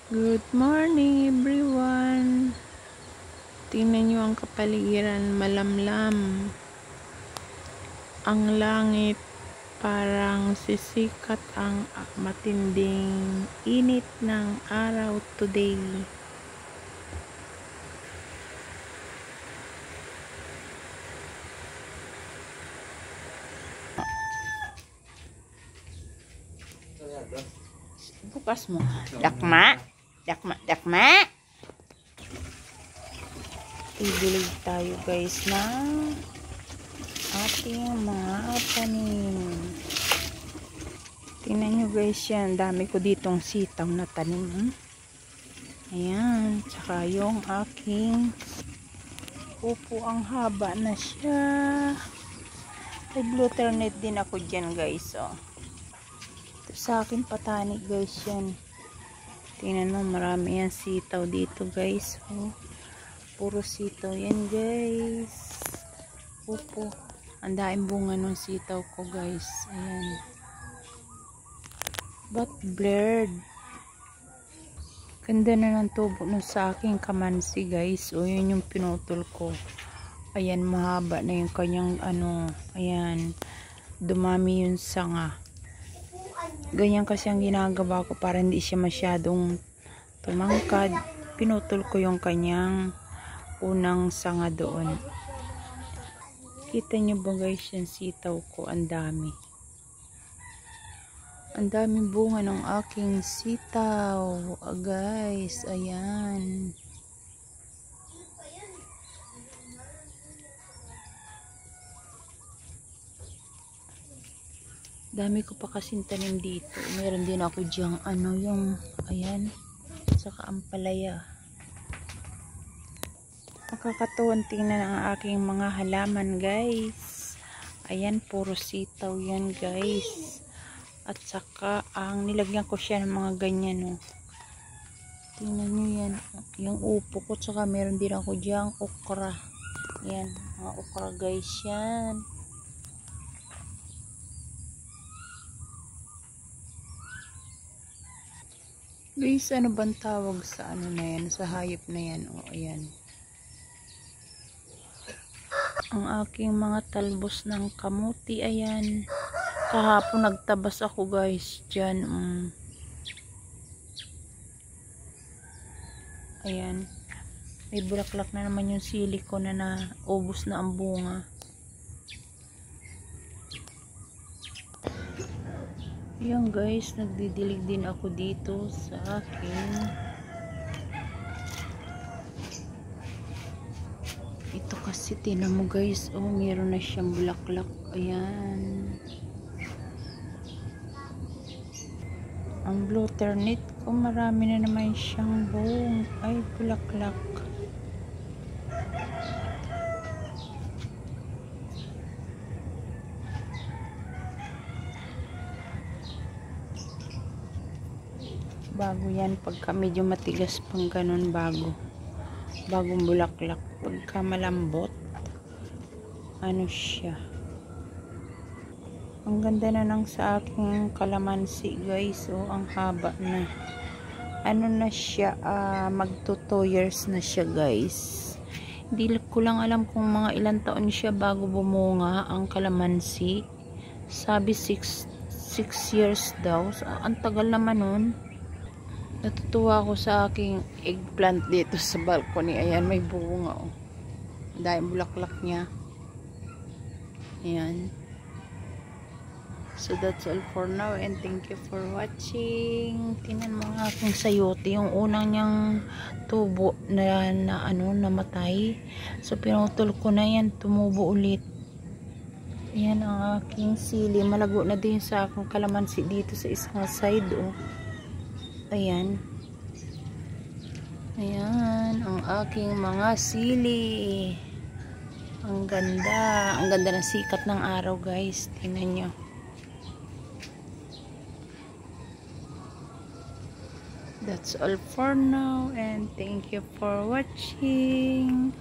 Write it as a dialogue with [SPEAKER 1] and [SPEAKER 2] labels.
[SPEAKER 1] Good morning everyone. Tingnan nyo ang kapaligiran, malamlam. Ang langit parang sisikat ang matinding init ng araw today. Bukas mo. Dakma. Dakma. Ibilig tayo guys ng ating mga tanim. Tingnan nyo guys yan. Dami ko ditong sitaw na tanim. Ayan. Tsaka yung aking upo, ang haba na siya. May Bluetooth din ako dyan guys. Oh. Ito sa akin patani guys yan. Tingnan mo, marami yan sitaw dito guys. Oh. Puro sitaw yan guys. Upo. Ang daing bunga ng sitaw ko guys. Ayan. But blurred. Ganda na ng tubo nun sa aking kamansi guys. O yun yung pinutol ko. Ayan, mahaba na yung kanyang ayan. Dumami yung sanga. Ganyan kasi ang ginagawa ko para hindi siya masyadong tumangkad. Pinutol ko yung kanyang unang sanga doon. Kita nyo ba guys yung sitaw ko? Ang dami. Ang daming bunga ng aking sitaw. Guys, ayan. Dami ko pa kasing tanim dito. Meron din ako diyang yung ayan, saka ampalaya. Nakakatuwang tingnan ang aking mga halaman guys. Ayan, puro sitaw yan guys. At saka ang nilagyan ko siya ng mga ganyan. Oh. Tingnan nyo yan. Yung upo ko. Tsaka meron din ako diyang okra. Ayan, mga okra guys yan. Guys, ano bang tawag sa na yan? Sa hayop na yan. O, ayan. Ang aking mga talbos ng kamuti, ayan. Kahapon nagtabas ako guys dyan. Ayan. May bulaklak na naman yung sili ko na naubos na ang bunga. Ayan guys, nagdidilig din ako dito sa akin. Ito kasi tinan mo guys, oh, meron na siyang bulaklak. Ayan. Ang Bluetooth ko, marami na naman siyang buong ay bulaklak. Bago yan, pagka medyo matigas pang ganun, bagong bulaklak. Pagka malambot, siya. Ang ganda na ng sa aking kalamansi guys. Oh, ang haba na. Na siya, magto 2 years na siya guys. Hindi ko lang alam kung mga ilang taon siya bago bumunga ang kalamansi. Sabi 6 years daw. So, ang tagal naman nun. Natutuwa ako sa aking eggplant dito sa balcony. Ayan, may bunga. Oh. Dahil bulaklak niya. Ayan. So that's all for now and thank you for watching. Tingnan mo ang aking sayote. Yung unang niyang tubo na namatay. So pinutol ko na yan. Tumubo ulit. Ayan ang aking sili. Malago na din sa aking kalamansi dito sa isang side. Oh. Ayan. Ayan ang aking mga sili. Ang ganda. Ang ganda ng sikat ng araw guys. Tingnan nyo. That's all for now and thank you for watching.